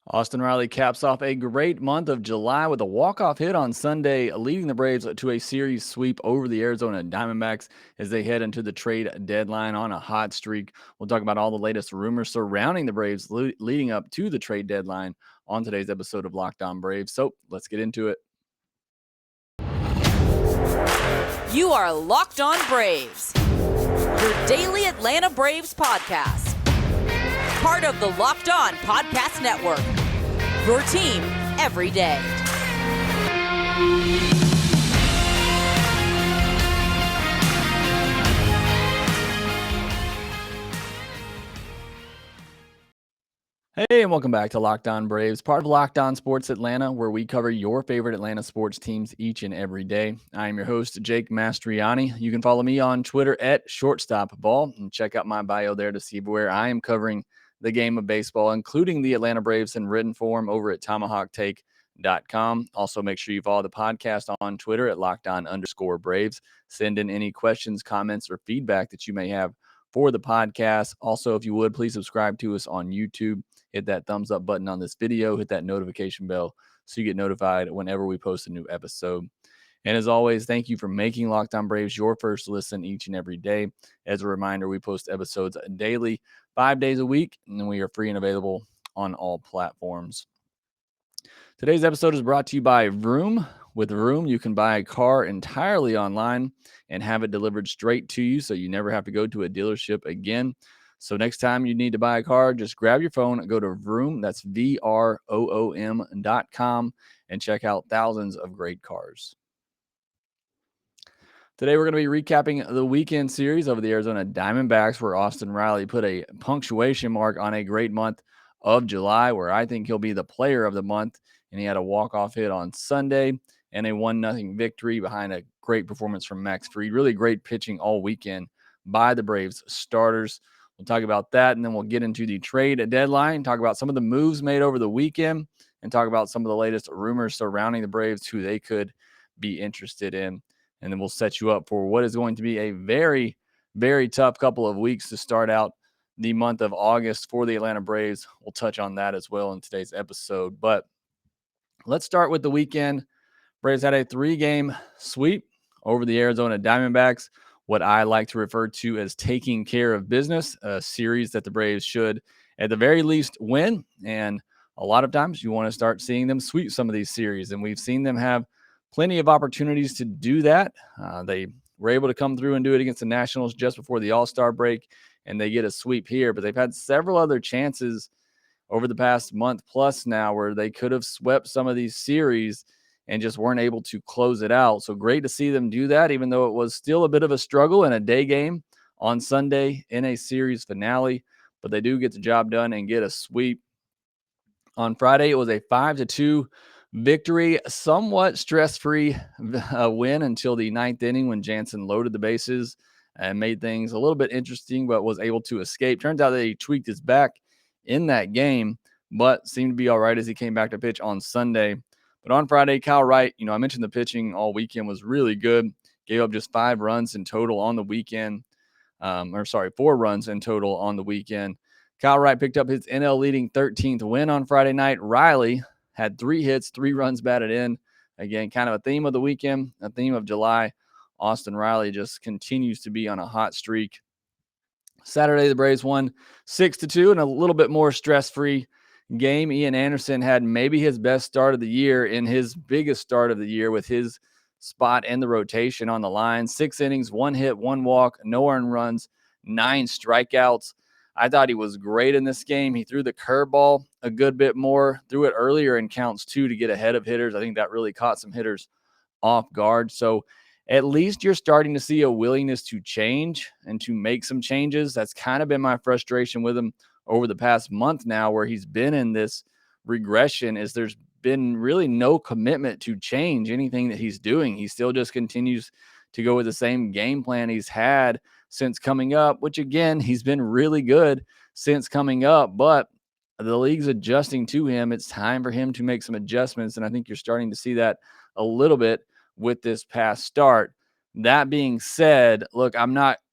Austin Riley caps off a great month of July with a walk-off hit on Sunday, leading the Braves to a series sweep over the Arizona Diamondbacks as they head into the trade deadline on a hot streak. We'll talk about all the latest rumors surrounding the Braves leading up to the trade deadline on today's episode of Lockedon Braves. So let's get into it. You are Locked On Braves, your daily Atlanta Braves podcast. Part of the Locked On Podcast Network, your team every day. Hey, and welcome back to Locked On Braves, part of Locked On Sports Atlanta, where we cover your favorite Atlanta sports teams each and every day. I am your host, Jake Mastroianni. You can follow me on Twitter at ShortstopBall and check out my bio there to see where I am covering the game of baseball, including the Atlanta Braves in written form over at TomahawkTake.com. Also, make sure you follow the podcast on Twitter at LockedOn_Braves. Send in any questions, comments, or feedback that you may have for the podcast. Also, if you would, please subscribe to us on YouTube. Hit that thumbs up button on this video, hit that notification bell so you get notified whenever we post a new episode. And as always, thank you for making Locked On Braves your first listen each and every day. As a reminder, we post episodes daily, 5 days a week, and we are free and available on all platforms. Today's episode is brought to you by Vroom. With Vroom, you can buy a car entirely online and have it delivered straight to you so you never have to go to a dealership again. So next time you need to buy a car, just grab your phone, go to Vroom, that's VROOM.com, and check out thousands of great cars. Today, we're going to be recapping the weekend series over the Arizona Diamondbacks, where Austin Riley put a punctuation mark on a great month of July, where I think he'll be the player of the month. And he had a walk-off hit on Sunday and a 1-0 victory behind a great performance from Max Fried. Really great pitching all weekend by the Braves starters. We'll talk about that, and then we'll get into the trade deadline, talk about some of the moves made over the weekend, and talk about some of the latest rumors surrounding the Braves, who they could be interested in. And then we'll set you up for what is going to be a very, very tough couple of weeks to start out the month of August for the Atlanta Braves. We'll touch on that as well in today's episode. But let's start with the weekend. Braves had a 3-game sweep over the Arizona Diamondbacks, what I like to refer to as taking care of business, a series that the Braves should at the very least win. And a lot of times you want to start seeing them sweep some of these series. And we've seen them have plenty of opportunities to do that. They were able to come through and do it against the Nationals just before the All-Star break, and they get a sweep here. But they've had several other chances over the past month plus now where they could have swept some of these series and just weren't able to close it out. So great to see them do that, even though it was still a bit of a struggle in a day game on Sunday in a series finale. But they do get the job done and get a sweep. On Friday, it was a 5-2 victory, somewhat stress-free win until the 9th inning when Jansen loaded the bases and made things a little bit interesting, but was able to escape. Turns out that he tweaked his back in that game, but seemed to be all right as he came back to pitch on Sunday. But on Friday, Kyle Wright, I mentioned the pitching all weekend was really good. Gave up just 5 runs in total on the weekend. 4 runs in total on the weekend. Kyle Wright picked up his NL leading 13th win on Friday night. Riley had 3 hits, 3 runs batted in. Again, kind of a theme of the weekend, a theme of July. Austin Riley just continues to be on a hot streak. Saturday, the Braves won 6-2 in a little bit more stress-free game. Ian Anderson had maybe his best start of the year in his biggest start of the year with his spot in the rotation on the line. 6 innings, 1 hit, 1 walk, no earned runs, 9 strikeouts. I thought he was great in this game. He threw the curveball a good bit more, threw it earlier in counts too to get ahead of hitters. I think that really caught some hitters off guard. So at least you're starting to see a willingness to change and to make some changes. That's kind of been my frustration with him over the past month now, where he's been in this regression, is there's been really no commitment to change anything that he's doing. He still just continues to go with the same game plan he's had since coming up, which again, he's been really good since coming up, but the league's adjusting to him. It's time for him to make some adjustments, and I think you're starting to see that a little bit with this past start. That being said, look,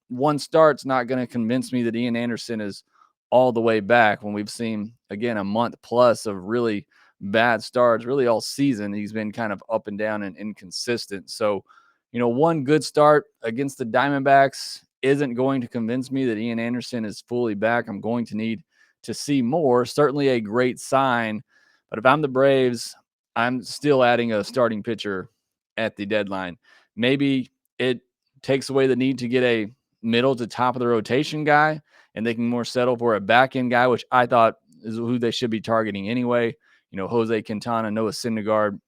one start's not going to convince me that Ian Anderson is all the way back when we've seen, again, a month plus of really bad starts, really all season. He's been kind of up and down and inconsistent. So, one good start against the Diamondbacks isn't going to convince me that Ian Anderson is fully back. I'm going to need to see more. Certainly a great sign. But if I'm the Braves, I'm still adding a starting pitcher at the deadline. Maybe it takes away the need to get a middle to top of the rotation guy, and they can more settle for a back end guy, which I thought is who they should be targeting anyway. Jose Quintana, Noah Syndergaard,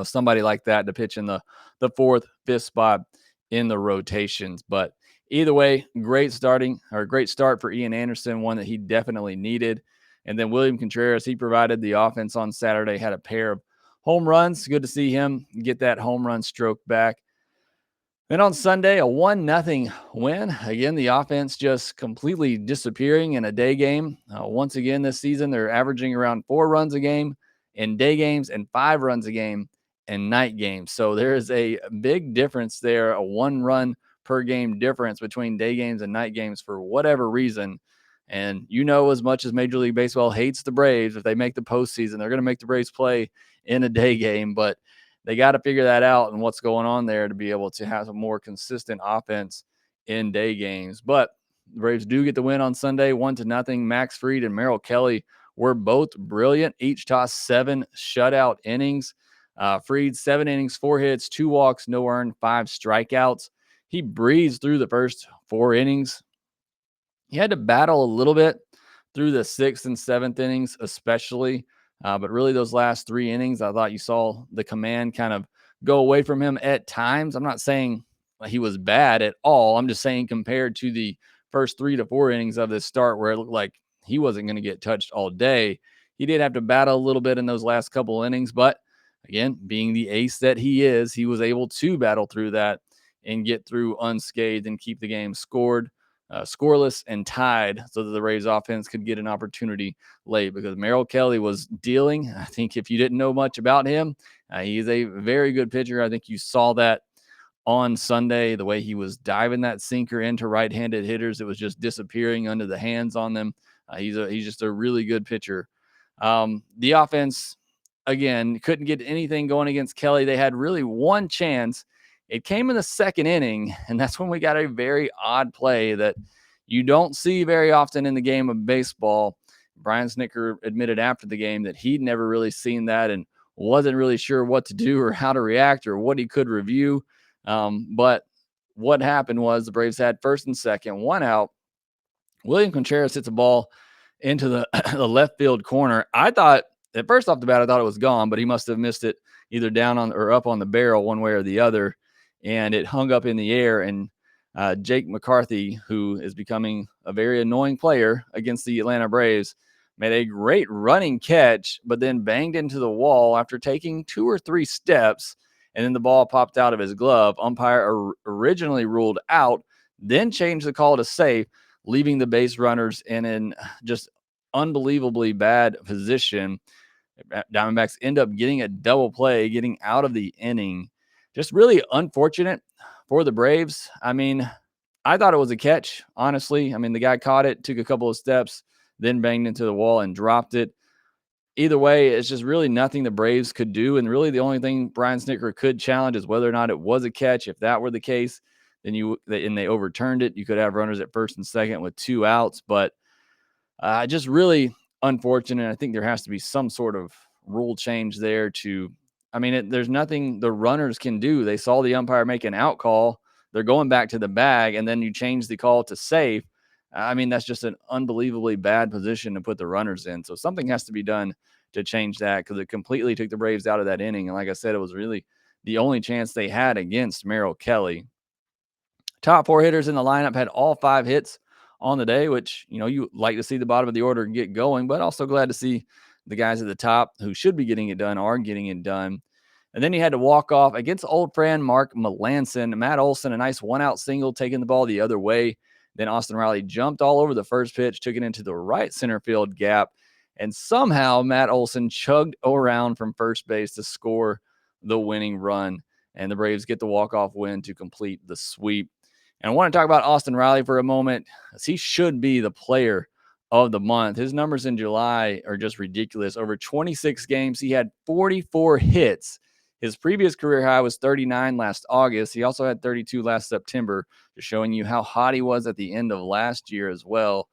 somebody like that to pitch in the fourth, fifth spot in the rotations. But either way, great start for Ian Anderson, one that he definitely needed. And then William Contreras, he provided the offense on Saturday, had a pair of home runs. Good to see him get that home run stroke back. Then on Sunday, a 1-0 win. Again, the offense just completely disappearing in a day game. Once again this season, they're averaging around 4 runs a game in day games and 5 runs a game in night games. So there is a big difference there, a 1 run per game difference between day games and night games for whatever reason. And as much as Major League Baseball hates the Braves, if they make the postseason, they're going to make the Braves play in a day game. But they got to figure that out and what's going on there to be able to have a more consistent offense in day games. But the Braves do get the win on Sunday, 1-0. Max Fried and Merrill Kelly were both brilliant. Each tossed 7 shutout innings. Fried, 7 innings, 4 hits, 2 walks, no earned, 5 strikeouts. He breezed through the first 4 innings. He had to battle a little bit through the 6th and 7th innings, especially. But really, those last 3 innings, I thought you saw the command kind of go away from him at times. I'm not saying he was bad at all. I'm just saying compared to the first 3 to 4 innings of this start where it looked like he wasn't going to get touched all day, he did have to battle a little bit in those last couple innings. But again, being the ace that he is, he was able to battle through that and get through unscathed and keep the game scoreless and tied so that the Rays offense could get an opportunity late because Merrill Kelly was dealing. I think if you didn't know much about him, he is a very good pitcher. I think you saw that on Sunday, the way he was diving that sinker into right-handed hitters. It was just disappearing under the hands on them. He's just a really good pitcher. The offense, again, couldn't get anything going against Kelly. They had really one chance. It came in the 2nd inning, and that's when we got a very odd play that you don't see very often in the game of baseball. Brian Snitker admitted after the game that he'd never really seen that and wasn't really sure what to do or how to react or what he could review. But what happened was the Braves had 1st and 2nd, 1 out. William Contreras hits a ball into the, the left field corner. I thought, at first off the bat, I thought it was gone, but he must have missed it either down on or up on the barrel one way or the other. And it hung up in the air. And Jake McCarthy, who is becoming a very annoying player against the Atlanta Braves, made a great running catch, but then banged into the wall after taking 2 or 3 steps. And then the ball popped out of his glove. Umpire originally ruled out, then changed the call to safe, leaving the base runners in an just unbelievably bad position. Diamondbacks end up getting a double play, getting out of the inning. Just really unfortunate for the Braves. I mean, I thought it was a catch, honestly. I mean, the guy caught it, took a couple of steps, then banged into the wall and dropped it. Either way, it's just really nothing the Braves could do. And really the only thing Brian Snitker could challenge is whether or not it was a catch. If that were the case, then they overturned it. You could have runners at 1st and 2nd with 2 outs. But just really unfortunate. I think there has to be some sort of rule change there there's nothing the runners can do. They saw the umpire make an out call. They're going back to the bag, and then you change the call to safe. That's just an unbelievably bad position to put the runners in. So something has to be done to change that because it completely took the Braves out of that inning. And like I said, it was really the only chance they had against Merrill Kelly. Top 4 hitters in the lineup had all 5 hits on the day, which, you like to see the bottom of the order get going, but also glad to see the guys at the top who should be getting it done are getting it done. And then he had to walk off against old friend Mark Melancon. Matt Olson, a nice 1-out single, taking the ball the other way. Then Austin Riley jumped all over the first pitch, took it into the right center field gap, and somehow Matt Olson chugged around from first base to score the winning run. And the Braves get the walk-off win to complete the sweep. And I want to talk about Austin Riley for a moment, as he should be the player of the month. His numbers in July are just ridiculous. Over 26 games, he had 44 hits. His previous career high was 39 last August. He also had 32 last September, just showing you how hot he was at the end of last year as well.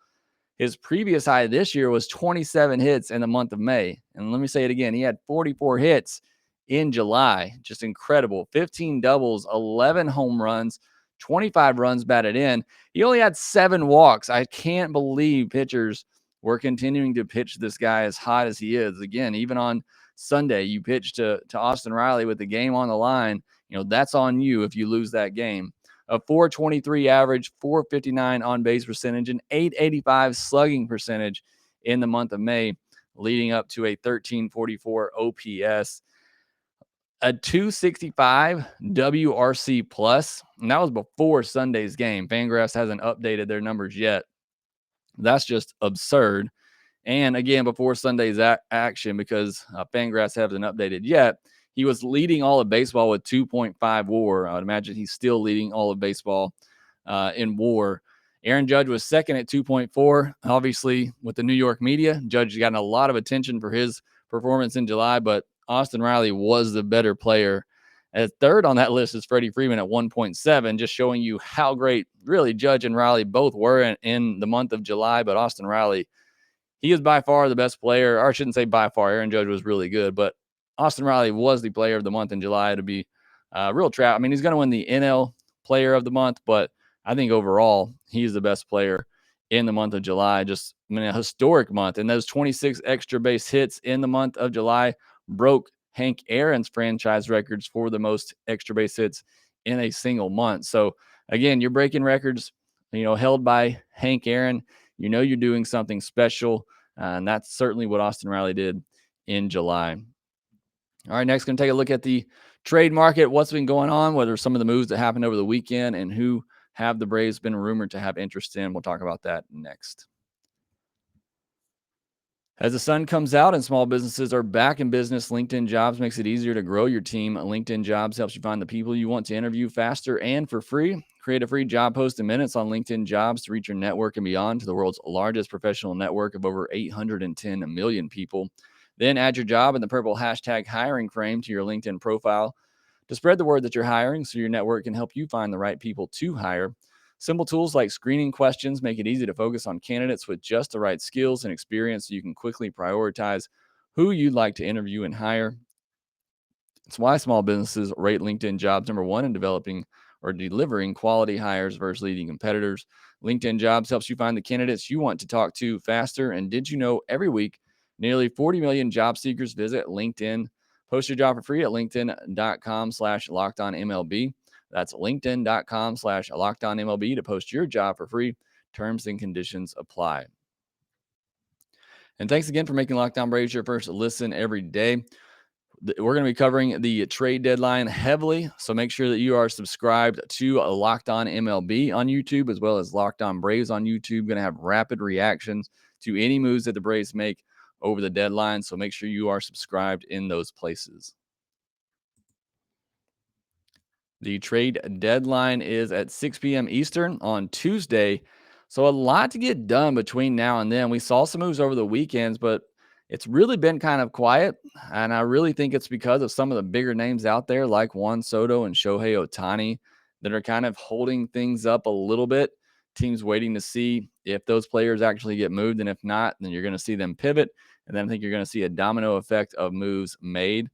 His previous high this year was 27 hits in the month of May. And let me say it again. He had 44 hits in July. Just incredible. 15 doubles, 11 home runs, 25 runs batted in. He only had 7 walks. I can't believe pitchers were continuing to pitch this guy as hot as he is. Again, even on Sunday, you pitch to Austin Riley with the game on the line. That's on you if you lose that game. A 423 average, 459 on base percentage, and 885 slugging percentage in the month of May, leading up to a 1344 OPS, a 265 WRC plus, and that was before Sunday's game. Fangraphs hasn't updated their numbers yet. That's just absurd. And again, before Sunday's action, because Fangraphs hasn't updated yet, he was leading all of baseball with 2.5 WAR. I would imagine he's still leading all of baseball in WAR. Aaron Judge was second at 2.4. Obviously, with the New York media, Judge has gotten a lot of attention for his performance in July, but Austin Riley was the better player. At third on that list is Freddie Freeman at 1.7, just showing you how great really Judge and Riley both were in the month of July. But Austin Riley, he is by far the best player, or I shouldn't say by far. Aaron Judge was really good, but Austin Riley was the player of the month in July to be real trap. I mean, he's going to win the NL player of the month, but I think overall he's the best player in the month of July. Just, a historic month. And those 26 extra base hits in the month of July broke Hank Aaron's franchise records for the most extra base hits in a single month. So again, you're breaking records, held by Hank Aaron. You're doing something special. And that's certainly what Austin Riley did in July. All right, next, going to take a look at the trade market, what's been going on, whether some of the moves that happened over the weekend, and who have the Braves been rumored to have interest in. We'll talk about that next. As the sun comes out and small businesses are back in business, LinkedIn Jobs makes it easier to grow your team. LinkedIn Jobs helps you find the people you want to interview faster and for free. Create a free job post in minutes on LinkedIn Jobs to reach your network and beyond to the world's largest professional network of over 810 million people. Then add your job in the purple hashtag hiring frame to your LinkedIn profile to spread the word that you're hiring so your network can help you find the right people to hire. Simple tools like screening questions make it easy to focus on candidates with just the right skills and experience so you can quickly prioritize who you'd like to interview and hire. It's why small businesses rate LinkedIn Jobs number 1 in developing or delivering quality hires versus leading competitors. LinkedIn Jobs helps you find the candidates you want to talk to faster. And did you know every week, nearly 40 million job seekers visit LinkedIn? Post your job for free at linkedin.com/lockedonmlb. That's linkedin.com/lockedonmlb to post your job for free. Terms and conditions apply. And thanks again for making Lockdown Braves your first listen every day. We're going to be covering the trade deadline heavily, so make sure that you are subscribed to Locked On MLB on YouTube as well as Locked On Braves on YouTube. Going to have rapid reactions to any moves that the Braves make over the deadline, so make sure you are subscribed in those places. The trade deadline is at 6 p.m. Eastern on Tuesday, so a lot to get done between now and then. We saw some moves over the weekends, but it's really been kind of quiet, and I really think it's because of some of the bigger names out there like Juan Soto and Shohei Ohtani that are kind of holding things up a little bit. Teams waiting to see if those players actually get moved, and if not, then you're going to see them pivot, and then I think you're going to see a domino effect of moves made.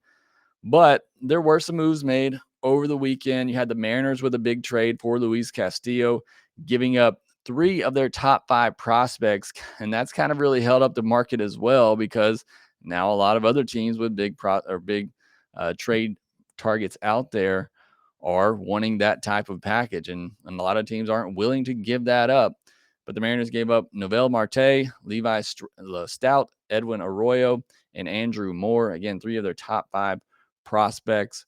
But there were some moves made over the weekend. You had the Mariners with a big trade for Luis Castillo, giving up 3 of their top 5 prospects. And that's kind of really held up the market as well, because now a lot of other teams with big trade targets out there are wanting that type of package. And a lot of teams aren't willing to give that up. But the Mariners gave up Noel Marte, Levi Stout, Edwin Arroyo, and Andrew Moore. Again, 3 of their top 5 prospects.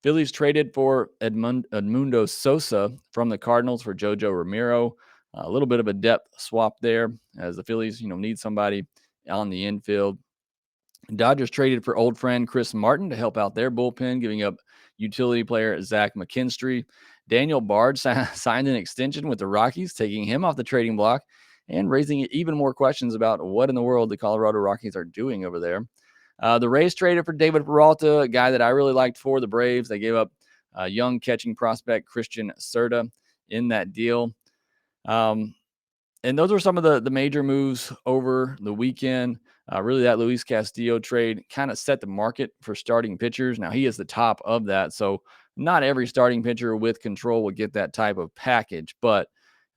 Phillies traded for Edmundo Sosa from the Cardinals for Jojo Romero. A little bit of a depth swap there, as the Phillies, need somebody on the infield. Dodgers traded for old friend Chris Martin to help out their bullpen, giving up utility player Zach McKinstry. Daniel Bard signed an extension with the Rockies, taking him off the trading block and raising even more questions about what in the world the Colorado Rockies are doing over there. The Rays traded for David Peralta, a guy that I really liked for the Braves. They gave up young catching prospect Christian Serta in that deal. Um, and those are some of the major moves over the weekend. Really, that Luis Castillo trade kind of set the market for starting pitchers. Now, he is the top of that. So, not every starting pitcher with control will get that type of package, but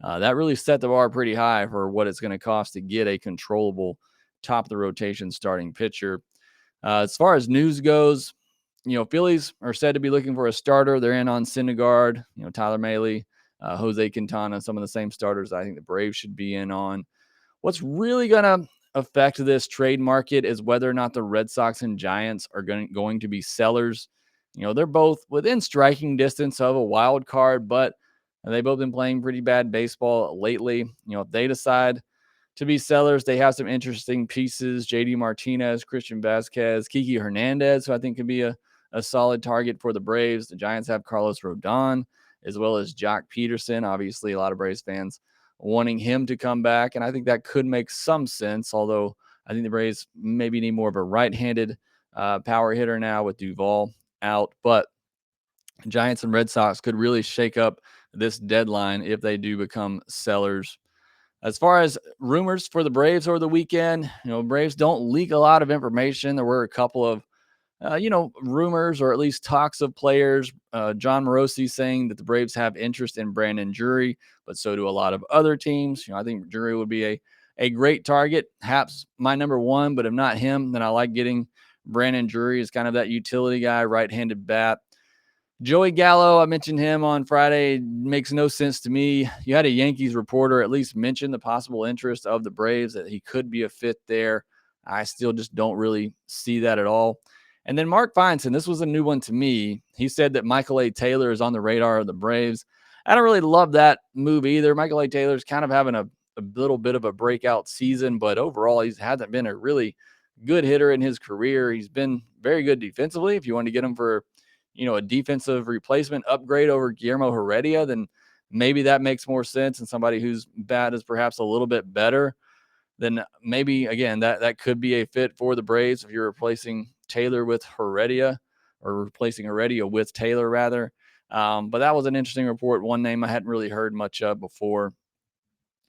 that really set the bar pretty high for what it's going to cost to get a controllable top of the rotation starting pitcher. As far as news goes, Phillies are said to be looking for a starter. They're in on Syndergaard, Tyler Mahle, Jose Quintana, some of the same starters I think the Braves should be in on. What's really going to affect this trade market is whether or not the Red Sox and Giants are going to be sellers. They're both within striking distance of a wild card, but they've both been playing pretty bad baseball lately. If they decide to be sellers, they have some interesting pieces. JD Martinez, Christian Vasquez, Kiki Hernandez, who I think could be a solid target for the Braves. The Giants have Carlos Rodon, as well as Jock Peterson. Obviously, a lot of Braves fans wanting him to come back, and I think that could make some sense, although I think the Braves maybe need more of a right-handed power hitter now with Duvall out. But Giants and Red Sox could really shake up this deadline if they do become sellers. As far as rumors for the Braves over the weekend, Braves don't leak a lot of information. There were a couple of, rumors or at least talks of players. John Morosi saying that the Braves have interest in Brandon Drury, but so do a lot of other teams. I think Drury would be a great target, perhaps my number one, but if not him, then I like getting Brandon Drury as kind of that utility guy, right-handed bat. Joey Gallo, I mentioned him on Friday. Makes no sense to me. You had a Yankees reporter at least mention the possible interest of the Braves, that he could be a fit there. I still just don't really see that at all. And then Mark Feinstein, this was a new one to me. He said that Michael A. Taylor is on the radar of the Braves. I don't really love that move either. Michael A. Taylor's kind of having a little bit of a breakout season, but overall, he hasn't been a really good hitter in his career. He's been very good defensively. If you want to get him for a defensive replacement upgrade over Guillermo Heredia, then maybe that makes more sense. And somebody whose bat is perhaps a little bit better, then maybe, again, that could be a fit for the Braves if you're replacing Taylor with Heredia, or replacing Heredia with Taylor, rather. But that was an interesting report. One name I hadn't really heard much of before.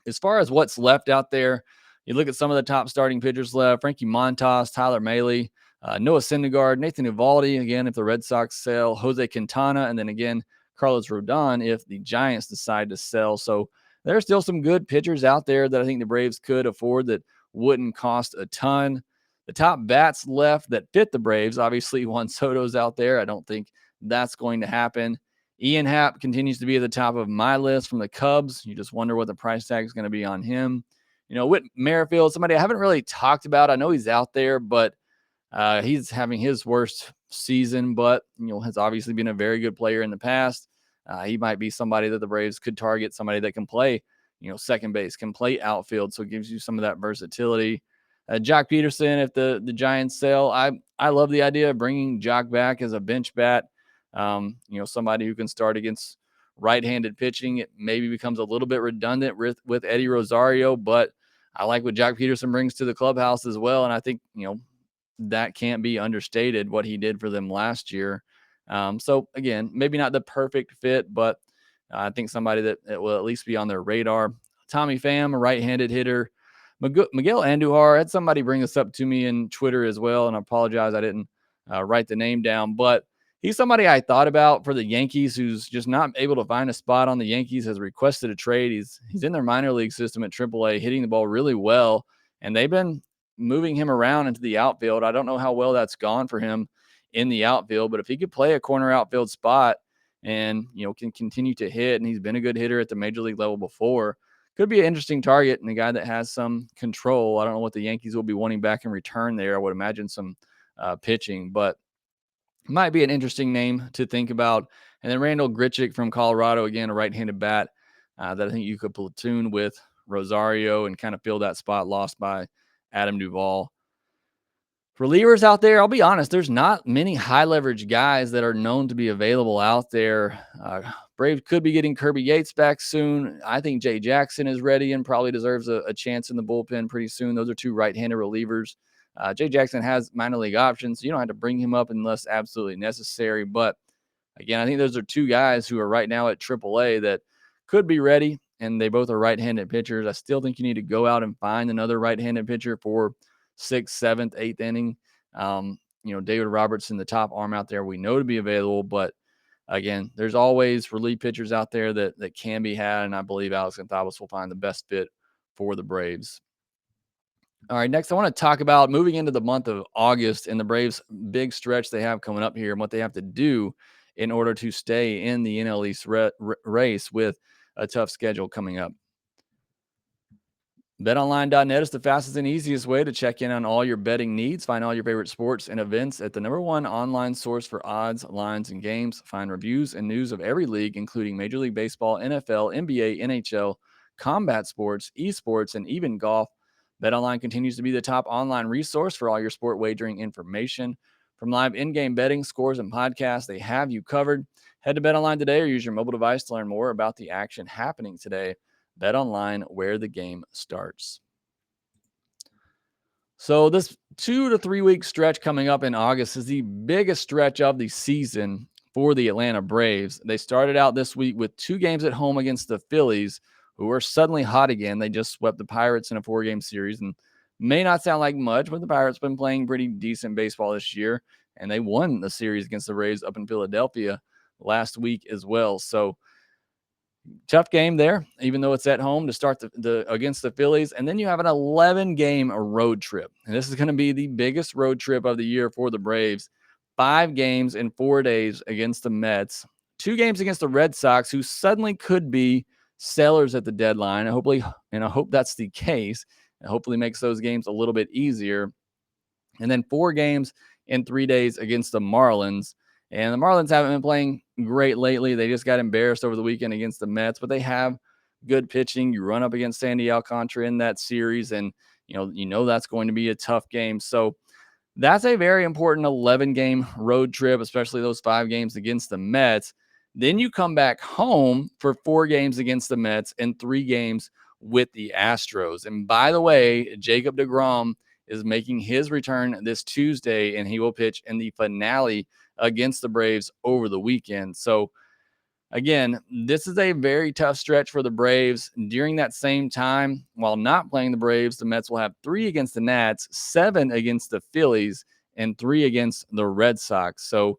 As far as what's left out there, you look at some of the top starting pitchers left: Frankie Montas, Tyler Mahle, Noah Syndergaard, Nathan Eovaldi, again, if the Red Sox sell, Jose Quintana, and then again, Carlos Rodon if the Giants decide to sell. So there's still some good pitchers out there that I think the Braves could afford that wouldn't cost a ton. The top bats left that fit the Braves, obviously Juan Soto's out there. I don't think that's going to happen. Ian Happ continues to be at the top of my list from the Cubs. You just wonder what the price tag is going to be on him. Whit Merrifield, somebody I haven't really talked about. I know he's out there, but he's having his worst season, but has obviously been a very good player in the past. He might be somebody that the Braves could target, somebody that can play, second base, can play outfield, so it gives you some of that versatility. Jock Peterson, if the Giants sell, I love the idea of bringing Jock back as a bench bat. Somebody who can start against right-handed pitching. It maybe becomes a little bit redundant with Eddie Rosario, but I like what Jock Peterson brings to the clubhouse as well, and I think that can't be understated, what he did for them last year. So again, maybe not the perfect fit, but I think somebody that will at least be on their radar. Tommy Pham, a right-handed hitter. Miguel Andujar, had somebody bring this up to me in Twitter as well, and I apologize I didn't write the name down, but he's somebody I thought about for the Yankees, who's just not able to find a spot on the Yankees, has requested a trade. He's in their minor league system at AAA, hitting the ball really well, and they've been moving him around into the outfield. I don't know how well that's gone for him in the outfield, but if he could play a corner outfield spot and, can continue to hit, and he's been a good hitter at the major league level before, could be an interesting target and a guy that has some control. I don't know what the Yankees will be wanting back in return there. I would imagine some pitching, but might be an interesting name to think about. And then Randall Grichuk from Colorado, again, a right-handed bat that I think you could platoon with Rosario and kind of fill that spot lost by Adam Duvall. Relievers out there, I'll be honest, there's not many high leverage guys that are known to be available out there. Braves could be getting Kirby Yates back soon. I think Jay Jackson is ready and probably deserves a chance in the bullpen pretty soon. Those are two right-handed relievers. Jay Jackson has minor league options, so you don't have to bring him up unless absolutely necessary. But again, I think those are two guys who are right now at AAA that could be ready, and they both are right-handed pitchers. I still think you need to go out and find another right-handed pitcher for 6th, 7th, 8th inning. David Robertson, the top arm out there, we know to be available, but again, there's always relief pitchers out there that can be had, and I believe Alex Gonzalez will find the best fit for the Braves. All right, next I want to talk about moving into the month of August and the Braves' big stretch they have coming up here and what they have to do in order to stay in the NL East race with a tough schedule coming up. BetOnline.net is the fastest and easiest way to check in on all your betting needs. Find all your favorite sports and events at the #1 online source for odds, lines, and games. Find reviews and news of every league, including Major League Baseball, NFL, NBA, NHL, combat sports, esports, and even golf. BetOnline continues to be the top online resource for all your sport wagering information. From live in-game betting, scores, and podcasts, they have you covered. Head to BetOnline today or use your mobile device to learn more about the action happening today. BetOnline, where the game starts. So this 2 to 3 week stretch coming up in August is the biggest stretch of the season for the Atlanta Braves. They started out this week with 2 games at home against the Phillies, who are suddenly hot again. They just swept the Pirates in a 4-game series, and may not sound like much, but the Pirates have been playing pretty decent baseball this year, and they won the series against the Braves up in Philadelphia last week as well. So tough game there, even though it's at home to start the against the Phillies. And then you have an 11-game road trip. And this is going to be the biggest road trip of the year for the Braves. 5 games in 4 days against the Mets, 2 games against the Red Sox, who suddenly could be sellers at the deadline. I hope that's the case. And hopefully makes those games a little bit easier. And then 4 games in 3 days against the Marlins. And the Marlins haven't been playing great lately. They just got embarrassed over the weekend against the Mets, but they have good pitching. You run up against Sandy Alcantara in that series, and you know that's going to be a tough game. So that's a very important 11-game road trip, especially those 5 games against the Mets. Then you come back home for 4 games against the Mets and 3 games with the Astros. And by the way, Jacob deGrom is making his return this Tuesday, and he will pitch in the finale against the Braves over the weekend. So again, this is a very tough stretch for the Braves. During that same time, while not playing the Braves, the Mets will have 3 against the Nats, 7 against the Phillies, and 3 against the Red Sox. So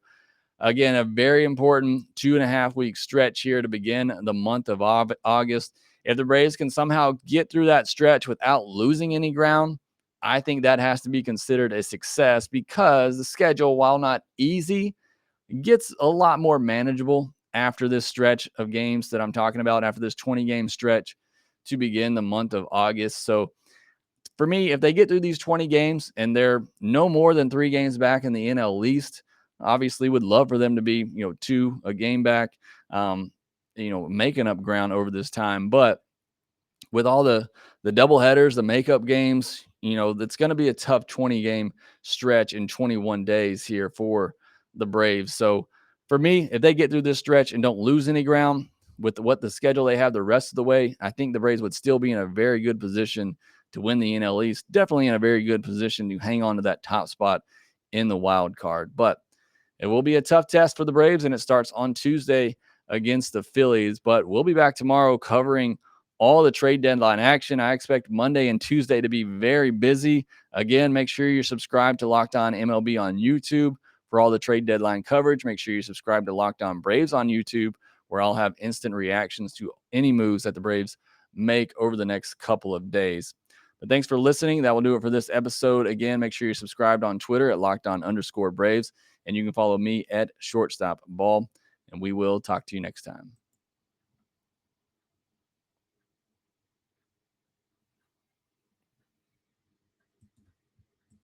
again, a very important 2.5-week stretch here to begin the month of August. If the Braves can somehow get through that stretch without losing any ground, I think that has to be considered a success, because the schedule, while not easy, gets a lot more manageable after this stretch of games that I'm talking about, after this 20-game stretch to begin the month of August. So for me, if they get through these 20 games and they're no more than 3 games back in the NL East, obviously would love for them to be, 2 a game back, making up ground over this time. But with all the double headers, the makeup games, that's going to be a tough 20-game stretch in 21 days here for the Braves. So for me, if they get through this stretch and don't lose any ground with what the schedule they have the rest of the way, I think the Braves would still be in a very good position to win the NL East. Definitely in a very good position to hang on to that top spot in the wild card. But it will be a tough test for the Braves, and it starts on Tuesday against the Phillies. But we'll be back tomorrow covering all the trade deadline action. I expect Monday and Tuesday to be very busy. Again, make sure you're subscribed to Locked On MLB on YouTube for all the trade deadline coverage. Make sure you subscribe to Locked On Braves on YouTube, where I'll have instant reactions to any moves that the Braves make over the next couple of days. But thanks for listening. That will do it for this episode. Again, make sure you're subscribed on Twitter at LockedOn_Braves, and you can follow me at ShortstopBall, and we will talk to you next time.